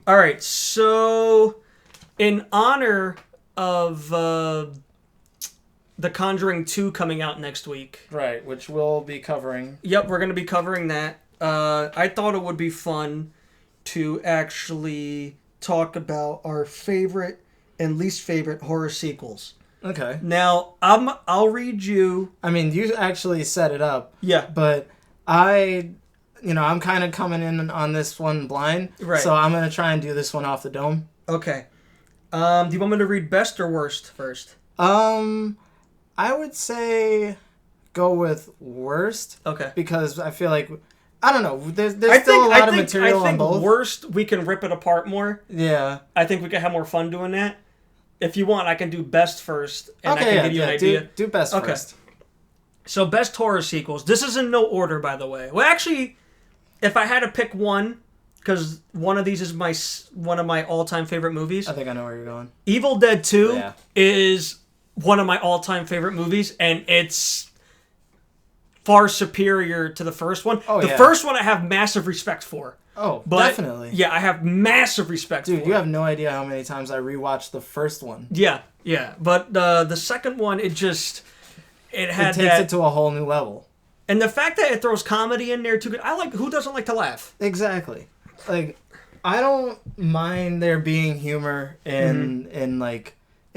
All right, so in honor of The Conjuring 2 coming out next week. Right, which we'll be covering. Yep, we're going to be covering that. I thought it would be fun to actually talk about our favorite and least favorite horror sequels. Okay. Now, I'll read you... I mean, you actually set it up. Yeah. But I'm kind of coming in on this one blind. Right. So I'm going to try and do this one off the dome. Okay. Do you want me to read best or worst first? I would say go with worst. Okay. Because I feel like, I don't know, there's still a lot of material on both. Worst, we can rip it apart more. Yeah. I think we can have more fun doing that. If you want, I can do best first, and I can give you an idea. Do best first. So, best horror sequels. This is in no order, by the way. Well, actually, if I had to pick one, because one of these is one of my all-time favorite movies. I think I know where you're going. Evil Dead 2 is one of my all-time favorite movies, and it's far superior to the first one. The first one I have massive respect for. Oh, definitely. Yeah, I have massive respect for it. Dude, you have no idea how many times I rewatched the first one. Yeah. But the second one, it takes it to a whole new level. And the fact that it throws comedy in there, too, who doesn't like to laugh? Exactly. Like, I don't mind there being humor in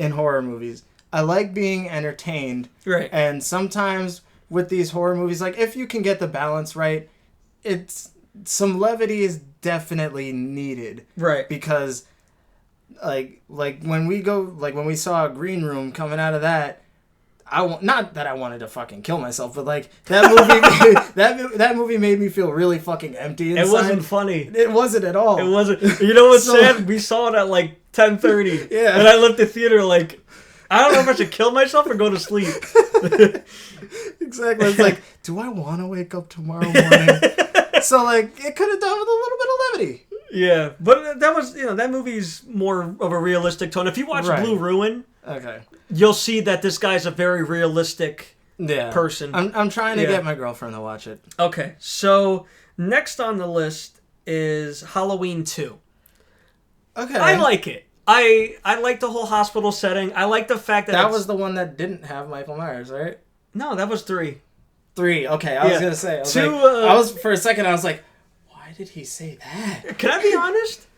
horror movies. I like being entertained. Right. And sometimes with these horror movies, like, if you can get the balance right, some levity is definitely needed. Right. Because like when we saw Green Room coming out of that, not that I wanted to fucking kill myself, but like that movie that movie made me feel really fucking empty inside. It wasn't funny. It wasn't at all. It wasn't. You know what's sad? We saw it at like 10:30. Yeah. And I left the theater like, I don't know if I should kill myself or go to sleep. Exactly. It's like, do I want to wake up tomorrow morning? So, like, it could have done with a little bit of levity. Yeah, but that was, that movie's more of a realistic tone. If you watch Blue Ruin, you'll see that this guy's a very realistic person. I'm trying to get my girlfriend to watch it. Okay, so next on the list is Halloween 2. Okay. I like it. I like the whole hospital setting. I like the fact that that was the one that didn't have Michael Myers, right? No, that was 3. 3. Okay, I was gonna say. For a second, I was like, why did he say that? Can I be honest?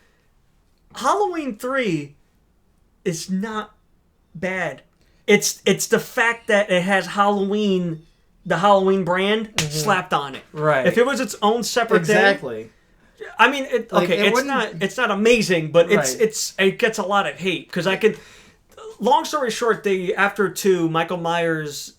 Halloween 3 is not bad. It's the fact that it has Halloween, the Halloween brand slapped on it. Right. If it was its own separate thing. I mean, it's not amazing, but it gets a lot of hate because I could. Long story short, after 2, Michael Myers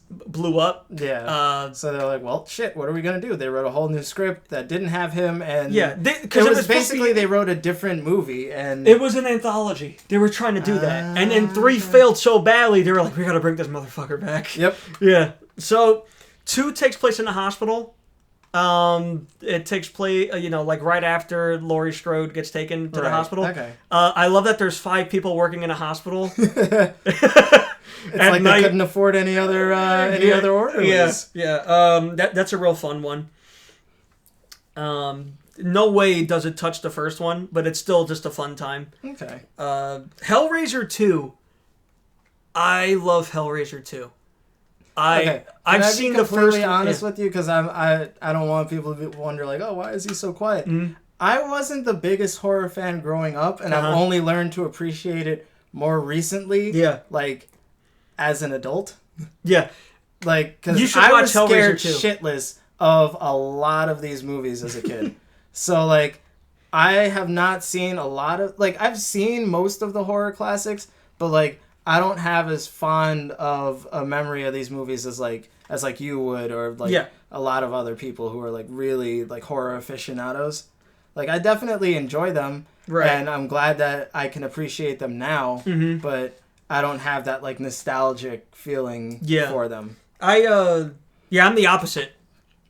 blew up. Yeah. So they're like, well, shit, what are we going to do? They wrote a whole new script that didn't have him, and because it was basically they wrote a different movie, and it was an anthology. They were trying to do that, and then 3 failed so badly, they were like, we got to bring this motherfucker back. Yep. Yeah. So 2 takes place in the hospital. It takes place, like right after Laurie Strode gets taken to the hospital. Okay. I love that there's 5 people working in a hospital. It's like they couldn't afford any other orderlies. Yeah. That's a real fun one. No way does it touch the first one, but it's still just a fun time. Okay. Hellraiser 2. I love Hellraiser 2. I've seen the first. Can I be completely honest with you, because I don't want people to wonder like, oh, why is he so quiet? Mm-hmm. I wasn't the biggest horror fan growing up, and I've only learned to appreciate it more recently. Yeah, like as an adult. Yeah, like because I was scared shitless of a lot of these movies as a kid. So like, I have not seen a lot of I've seen most of the horror classics, but like. I don't have as fond of a memory of these movies as you would, or a lot of other people who are like really like horror aficionados. Like I definitely enjoy them, and I'm glad that I can appreciate them now. Mm-hmm. But I don't have that like nostalgic feeling for them. I'm the opposite.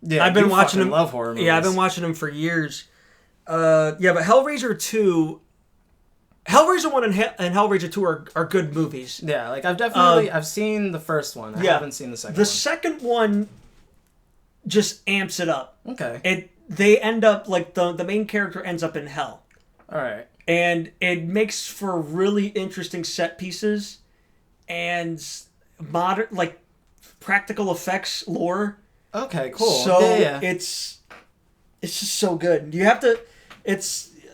Yeah, I've been watching them. Love horror movies. Yeah, I've been watching them for years. But Hellraiser 2. Hellraiser 1 and Hellraiser 2 are good movies. Yeah, like I've seen the first one. I haven't seen the second one. The second one just amps it up. Okay. They end up, like, the main character ends up in hell. All right. And it makes for really interesting set pieces and modern, like, practical effects lore. Okay, cool. So it's just so good. You have to,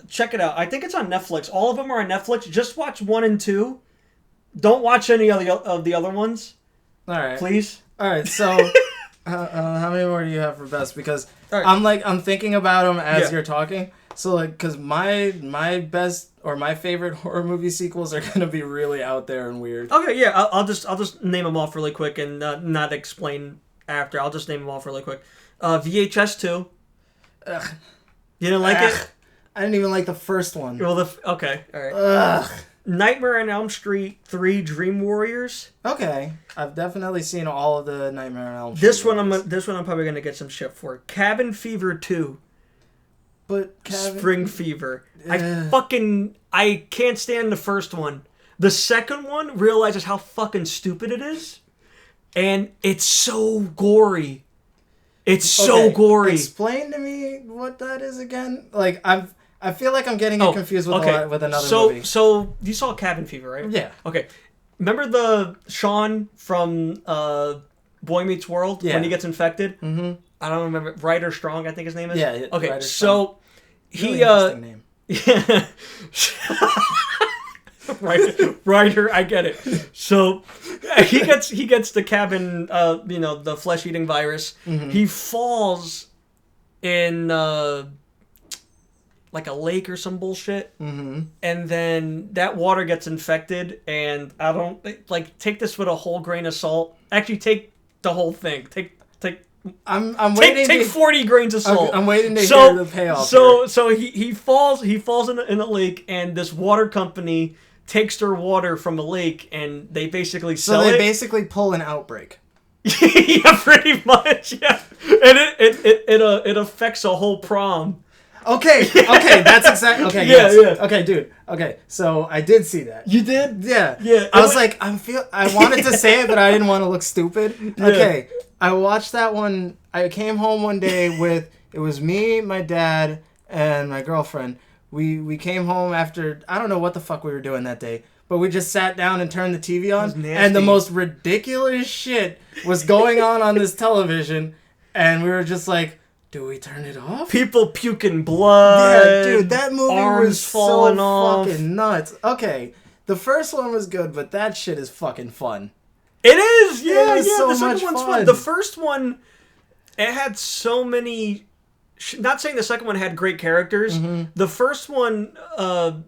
check it out. I think it's on Netflix. All of them are on Netflix. Just watch 1 and 2. Don't watch any of the other ones. All right. Please. All right. So, how many more do you have for best? Because I'm thinking about them as you're talking. So, like, because my best or my favorite horror movie sequels are gonna be really out there and weird. Okay. Yeah. I'll just name them off really quick and not explain after. I'll just name them off really quick. VHS 2. Ugh. You didn't like it? I didn't even like the first one. Well, okay. All right. Ugh. Nightmare on Elm Street 3: Dream Warriors. Okay, I've definitely seen all of the Nightmare on Elm Street. This one I'm probably gonna get some shit for. Cabin Fever 2. But Spring Fever. I can't stand the first one. The second one realizes how fucking stupid it is, and it's so gory. It's so gory. Explain to me what that is again. Like I feel like I'm getting it confused with another movie. So you saw Cabin Fever, right? Yeah. Okay. Remember the Sean from Boy Meets World when he gets infected? Mm-hmm. I don't remember. Ryder Strong, I think his name is. Yeah. Okay. Ryder So really he interesting name. Yeah. Ryder, I get it. So he gets the cabin, the flesh-eating virus. Mm-hmm. He falls in like a lake or some bullshit, and then that water gets infected. And I don't take this with a whole grain of salt. Actually, take the whole thing. I'm waiting. Take 40 grains of salt. I'm waiting to hear the payoff. So he falls in a lake, and this water company takes their water from a lake, and they basically sell it. So they basically pull an outbreak. Yeah, pretty much. Yeah, and it affects a whole prom. Okay, that's exactly. Okay, yes. Okay, dude. Okay, so I did see that. You did? Yeah. Yeah. I was like, I wanted to say it, but I didn't want to look stupid. Yeah. Okay, I watched that one. I came home one day it was me, my dad, and my girlfriend. We came home after, I don't know what the fuck we were doing that day, but we just sat down and turned the TV on, and the most ridiculous shit was going on this television, and we were just like, do we turn it off? People puking blood. Yeah, dude, that movie was falling so off. Fucking nuts. Okay, the first one was good, but that shit is fucking fun. It is, yeah, it so the second much one's fun. The first one, it had so many. Not saying the second one had great characters. Mm-hmm. The first one had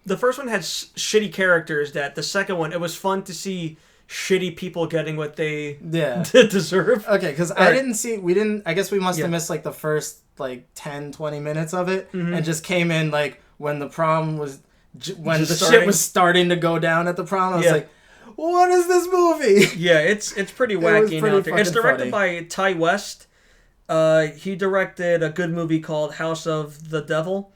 shitty characters. That the second one, it was fun to see shitty people getting what they deserve. Okay, because I guess we must have missed like the first 10, 20 minutes of it, and just came in like when the prom was, when the shit was starting to go down at the prom. I was like, what is this movie? Yeah, it's pretty wacky and out there. It's directed by Ty West. He directed a good movie called House of the Devil.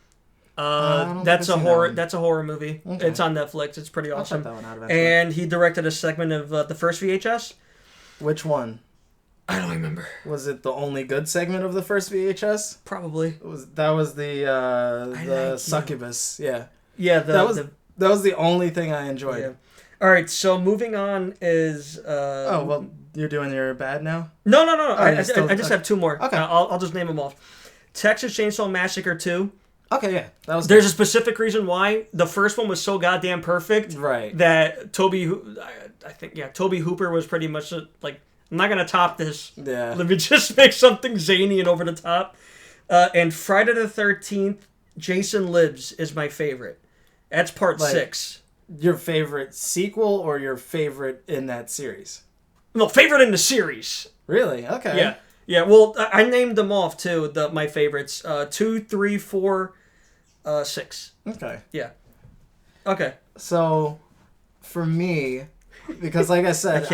That's a horror movie. Okay. It's on Netflix. It's pretty awesome. I'll check that one out eventually. And he directed a segment of the first VHS. Which one? I don't remember. Was it the only good segment of the first VHS? Probably. That was the succubus. Yeah. Yeah. That was the only thing I enjoyed. Yeah. All right. So moving on is. You're doing your bad now? No. I just have two more. Okay. I'll just name them off. Texas Chainsaw Massacre 2. Okay, yeah. There's a specific reason why. The first one was so goddamn perfect. Right. That Toby Hooper was pretty much like, I'm not going to top this. Yeah. Let me just make something zany and over the top. And Friday the 13th, Jason Lives is my favorite. That's part 6. Your favorite sequel or your favorite in that series? No, favorite in the series. Really? Okay. Yeah. Yeah, well, I named them off, too, my favorites. 2, 3, 4, 6. Okay. Yeah. Okay. So, for me, because like I said,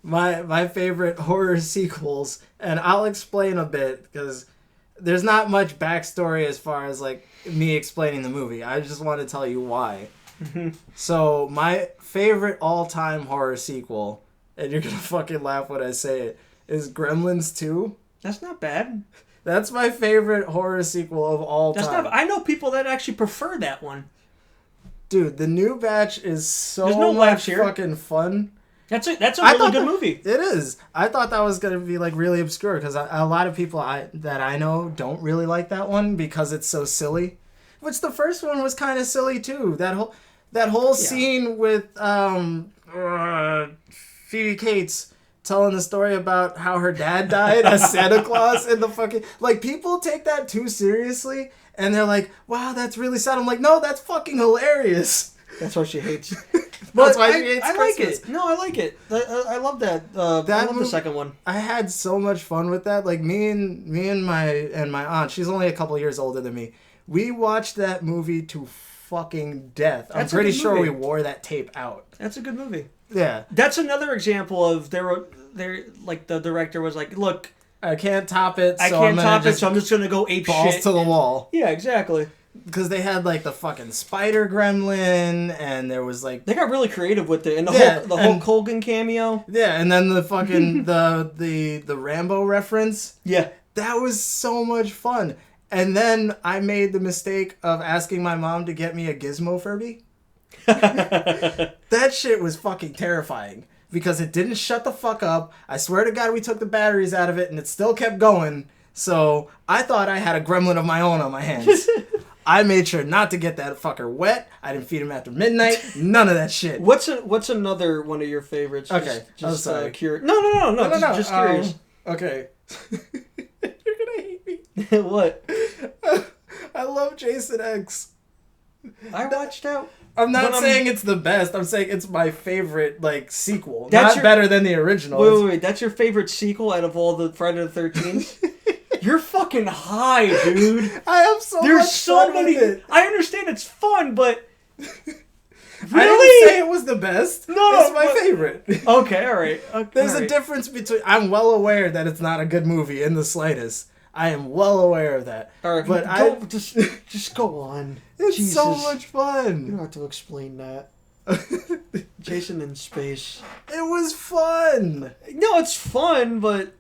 my favorite horror sequels, and I'll explain a bit, because there's not much backstory as far as, me explaining the movie. I just want to tell you why. So, my favorite all-time horror sequel, and you're going to fucking laugh when I say it, is Gremlins 2. That's not bad. That's my favorite horror sequel of all time. I know people that actually prefer that one. Dude, the new batch is so much fucking fun. That's a really good movie. It is. I thought that was going to be like really obscure because a lot of people that I know don't really like that one because it's so silly. Which the first one was kind of silly too. That whole scene with Phoebe Cates telling the story about how her dad died as Santa Claus in the fucking... Like, people take that too seriously, and they're like, wow, that's really sad. I'm like, no, that's fucking hilarious. That's why she hates... That's why she hates I Christmas. like it. No, I like it. I love that. I love the second one. I had so much fun with that. Like, me and my aunt, she's only a couple years older than me, we watched that movie to fucking death. I'm pretty sure we wore that tape out. That's a good movie. Yeah. That's another example of like the director was like, look, I can't top it. So I'm just gonna go ape balls shit to the wall. Yeah, exactly. Because they had like the fucking spider gremlin, and there was like they got really creative with it, and the Hulk Hogan cameo. Yeah, and then the fucking the Rambo reference. Yeah, that was so much fun. And then I made the mistake of asking my mom to get me a Gizmo Furby. That shit was fucking terrifying because it didn't shut the fuck up. I swear to God, we took the batteries out of it and it still kept going. So I thought I had a gremlin of my own on my hands. I made sure not to get that fucker wet. I didn't feed him after midnight. None of that shit. What's another one of your favorites? Okay, just sorry. Curious. No. Just curious. Okay. You're gonna hate me. What? I love Jason X. I watched out. I'm not saying it's the best. I'm saying it's my favorite, like, sequel. Not better than the original. Wait. That's your favorite sequel out of all the Friday the 13th? You're fucking high, dude. I have so much fun with it. I understand it's fun, but... Really? I didn't say it was the best. No, it's my favorite. Okay, all right. There's a difference between... I'm well aware that it's not a good movie in the slightest. I am well aware of that. All right, but just go on. It's Jesus. so much fun. You don't have to explain that. Jason in space. It was fun. No, it's fun, but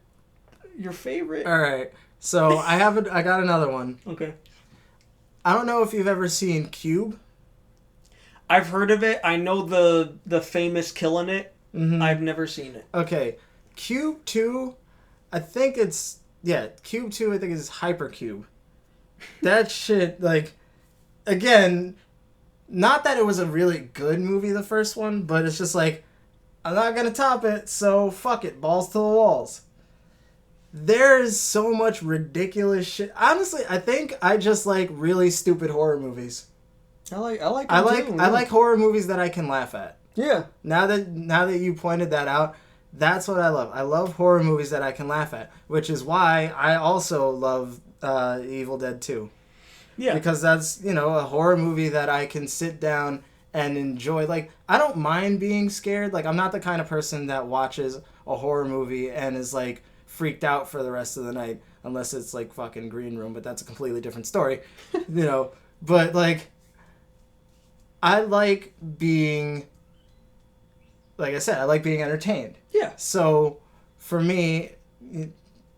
your favorite. All right. So I got another one. Okay. I don't know if you've ever seen Cube. I've heard of it. I know the famous Killing It. Mm-hmm. I've never seen it. Okay. Cube 2, I think it's... Yeah, Cube 2 I think is Hypercube. That shit, like... Again, not that it was a really good movie, the first one, but it's just like, I'm not gonna top it, so fuck it. Balls to the walls. There's so much ridiculous shit. Honestly, I think I just like really stupid horror movies. I like horror movies that I can laugh at. Yeah. Now that you pointed that out, that's what I love. I love horror movies that I can laugh at, which is why I also love Evil Dead 2. Yeah. Because that's, a horror movie that I can sit down and enjoy. Like, I don't mind being scared. Like, I'm not the kind of person that watches a horror movie and is like freaked out for the rest of the night, unless it's like fucking Green Room, but that's a completely different story. But like, I like being, like I said, I like being entertained. Yeah. So for me,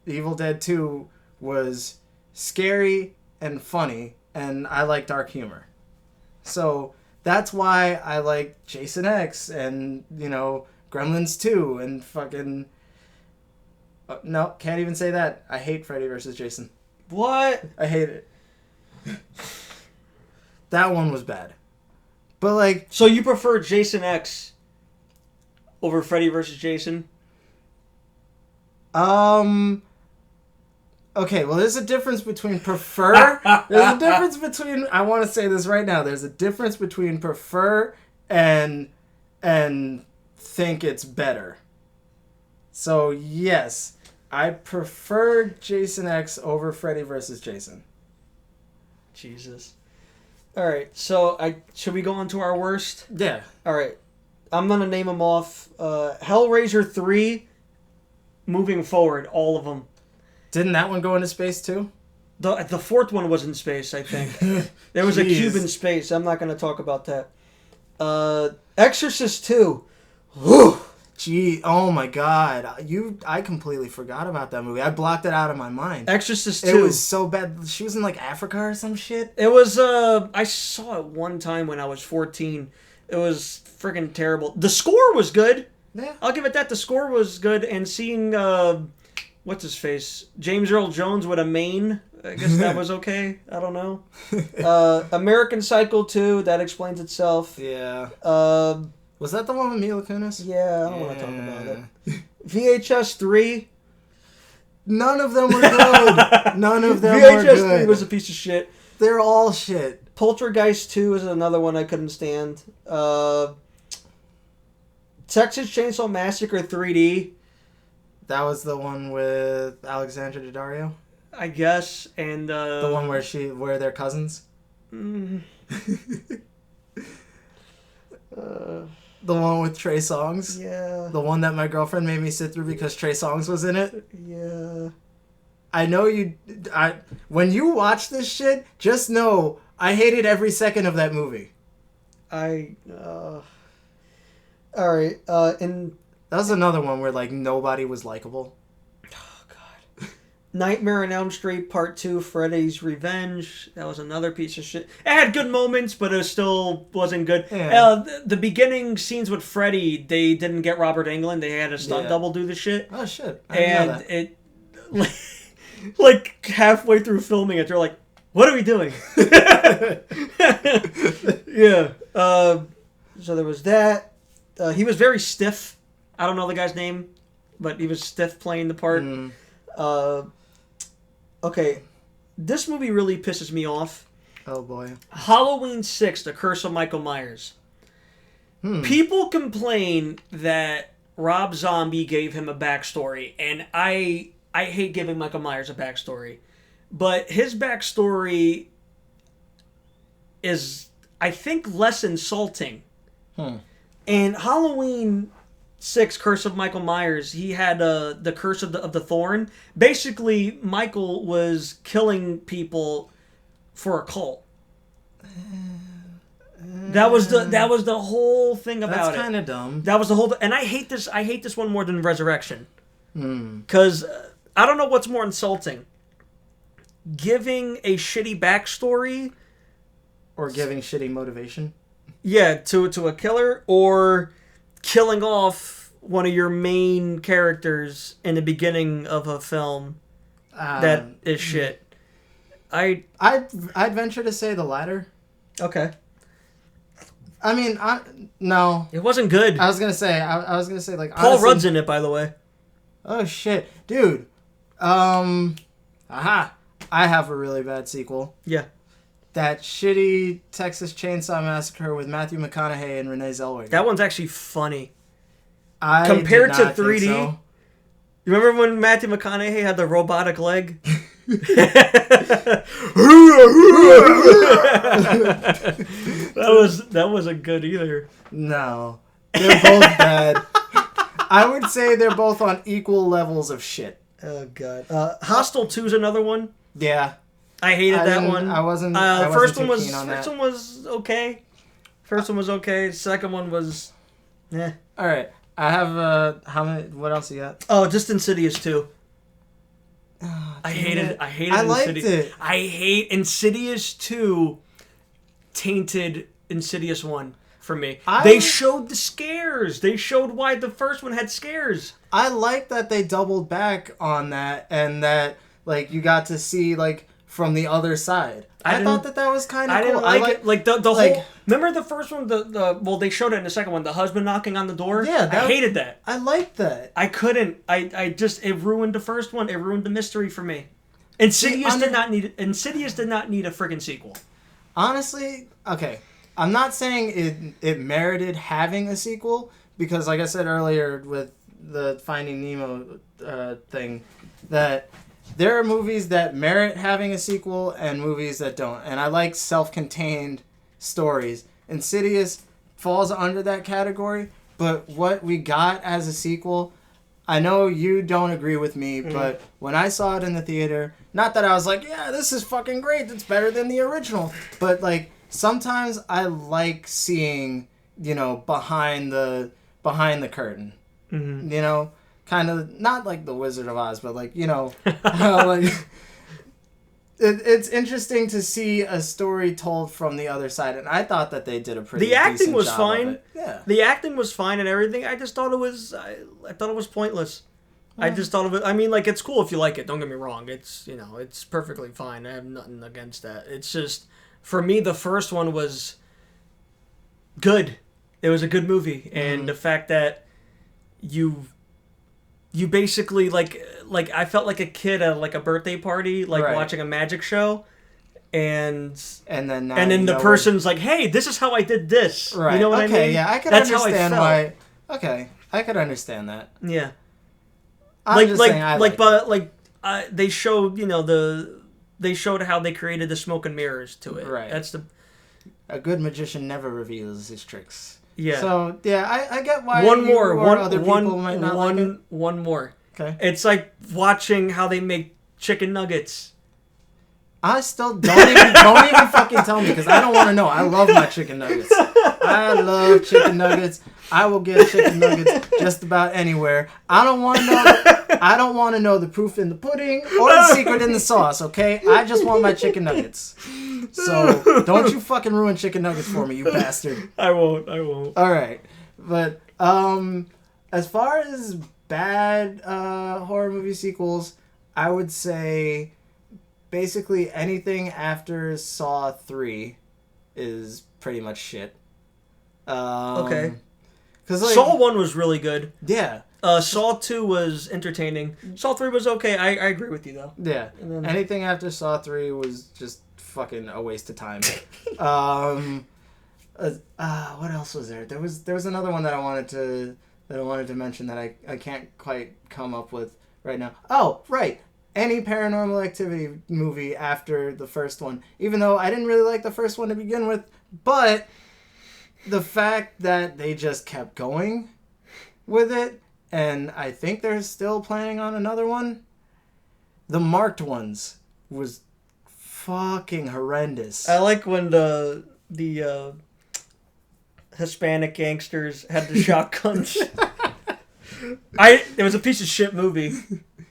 Evil Dead 2 was scary and funny, and I like dark humor. So that's why I like Jason X and, Gremlins 2 and fucking... no, can't even say that. I hate Freddy vs. Jason. What? I hate it. That one was bad. But like... So you prefer Jason X over Freddy vs. Jason? Okay, well, there's a difference between prefer... There's a difference between... I want to say this right now. There's a difference between prefer and think it's better. So, yes, I prefer Jason X over Freddy vs. Jason. Jesus. All right, so should we go on to our worst? Yeah. All right. I'm going to name them off. Hellraiser 3, moving forward, all of them. Didn't that one go into space too? The fourth one was in space, I think. There was a cube in space. I'm not going to talk about that. Exorcist 2. Whew. Gee, oh my God. I completely forgot about that movie. I blocked it out of my mind. Exorcist 2. It was so bad. She was in like Africa or some shit. It was, I saw it one time when I was 14. It was freaking terrible. The score was good. Yeah. I'll give it that. The score was good. And seeing, what's his face? James Earl Jones with a mane. I guess that was okay. I don't know. American Psycho 2. That explains itself. Yeah. Was that the one with Mila Kunis? Yeah, I don't want to talk about it. VHS 3. None of them were good. None of them were good. VHS 3 was a piece of shit. They're all shit. Poltergeist 2 is another one I couldn't stand. Texas Chainsaw Massacre 3D. That was the one with Alexandra Daddario? I guess. And the one where they're cousins? The one with Trey Songz? Yeah. The one that my girlfriend made me sit through because Trey Songz was in it? Yeah. I know when you watch this shit, just know I hated every second of that movie. Alright, and... That was another one where, like, nobody was likable. Oh, God. Nightmare on Elm Street Part 2, Freddy's Revenge. That was another piece of shit. It had good moments, but it still wasn't good. Yeah. The beginning scenes with Freddy, they didn't get Robert Englund. They had a stunt double do the shit. Oh, shit. I didn't know that. It... Like, halfway through filming it, they're like, what are we doing? Yeah. So there was that. He was very stiff. I don't know the guy's name, but he was stiff playing the part. Okay. This movie really pisses me off. Oh, boy. Halloween 6, The Curse of Michael Myers. People complain that Rob Zombie gave him a backstory, and I hate giving Michael Myers a backstory. But his backstory is, I think, less insulting. And Halloween 6, Curse of Michael Myers, he had the Curse of the Thorn. Basically, Michael was killing people for a cult. That was the whole thing about it. That's kind of dumb. That was the whole and I hate this one more than Resurrection. Because I don't know what's more insulting. Giving a shitty backstory, or giving shitty motivation. Yeah, to a killer, or killing off one of your main characters in the beginning of a film that is shit. I'd venture to say the latter. Okay. I mean, no. It wasn't good. I was gonna say like Paul honestly, Rudd's in it, by the way. Oh shit, dude. I have a really bad sequel. Yeah. That shitty Texas Chainsaw Massacre with Matthew McConaughey and Renee Zellweger. That one's actually funny. Compared to 3D. So. You remember when Matthew McConaughey had the robotic leg? that wasn't good either. No. They're both bad. I would say they're both on equal levels of shit. Oh god. Hostel 2 is another one. Yeah. I hated that one. I wasn't first one was okay. First one was okay. Second one was All right. I have how many? What else you got? Oh, just Insidious 2. Oh, I hated it. I liked it. I hate Insidious 2 tainted Insidious 1 for me. They showed the scares. They showed why the first one had scares. I like that they doubled back on that, and that like you got to see like from the other side. I thought that was kind of cool. Didn't like it. Like the whole. Remember the first one? Well, they showed it in the second one. The husband knocking on the door. Yeah, I hated that. I liked that. I couldn't. It ruined the first one. It ruined the mystery for me. Insidious did not need a freaking sequel. Honestly, okay. I'm not saying it merited having a sequel because, like I said earlier with the Finding Nemo thing, that there are movies that merit having a sequel and movies that don't. And I like self-contained stories. Insidious falls under that category, but what we got as a sequel, I know you don't agree with me, but when I saw it in the theater, not that I was like, yeah, this is fucking great, it's better than the original, but like sometimes I like seeing, behind the curtain. Mm-hmm. You know, kind of not like the Wizard of Oz, but like, you know, like it's interesting to see a story told from the other side, and I thought that they did a pretty. The acting was fine. Yeah, the acting was fine and everything. I just thought it was. I thought it was pointless. I just thought of it. I mean, like, it's cool if you like it. Don't get me wrong. It's, you know, it's perfectly fine. I have nothing against that. It's just, for me, the first one was good. It was a good movie, and the fact that you basically like I felt like a kid at like a birthday party, like watching a magic show, and then the person's like, "Hey, this is how I did this." Right. You know what I mean? Yeah, I can understand why. Okay, I could understand that. Yeah. They showed, you know, they showed how they created the smoke and mirrors to it. Right. That's a good magician never reveals his tricks. Yeah. So yeah, I get why one more Okay. It's like watching how they make chicken nuggets. I still don't even fucking tell me, because I don't want to know. I love my chicken nuggets. I love chicken nuggets. I will get chicken nuggets just about anywhere. I don't want to know the proof in the pudding or the secret in the sauce, okay? I just want my chicken nuggets. So don't you fucking ruin chicken nuggets for me, you bastard. I won't. All right. But as far as bad horror movie sequels, I would say basically anything after Saw 3 is pretty much shit. Okay. Because Saw 1 was really good. Yeah. Saw 2 was entertaining. Saw 3 was okay. I agree with you, though. Yeah. Anything after Saw 3 was just fucking a waste of time. What else was there? There was another one that I wanted to mention that I can't quite come up with right now. Oh, right. Any Paranormal Activity movie after the first one. Even though I didn't really like the first one to begin with, but the fact that they just kept going with it, and I think they're still planning on another one. The marked ones was fucking horrendous. I like when the Hispanic gangsters had the shotguns. It was a piece of shit movie,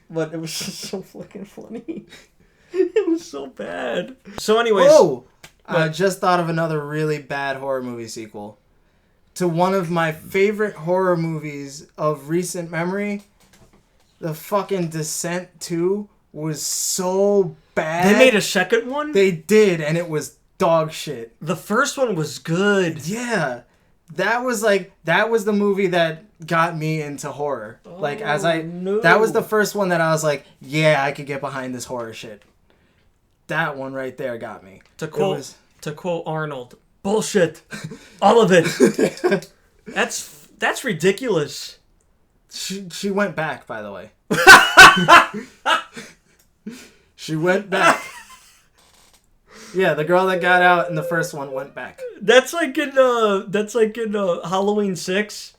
but it was just so fucking funny. It was so bad. So anyways... Whoa! I just thought of another really bad horror movie sequel to one of my favorite horror movies of recent memory. The fucking Descent 2 was so bad. They made a second one? They did, and it was dog shit. The first one was good. Yeah. That was the movie that got me into horror. That was the first one that I was like, yeah, I could get behind this horror shit. That one right there got me. To quote Arnold, bullshit, all of it. That's ridiculous. She went back, by the way. She went back. Yeah, the girl that got out in the first one went back. That's like in Halloween 6.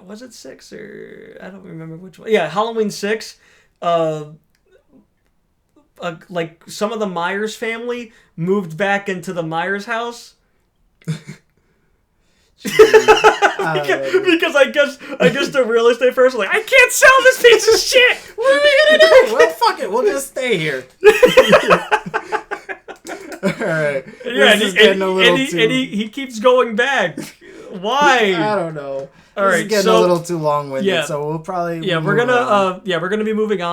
Was it 6 or I don't remember which one. Yeah, Halloween 6. Like some of the Myers family moved back into the Myers house. Because I guess the real estate person was like, I can't sell this piece of shit. What are we gonna do? Well, fuck it. We'll just stay here. Alright. Yeah, and he keeps going back. Why? I don't know. All right, this is getting a little too long-winded, so we'll probably we're gonna be moving on.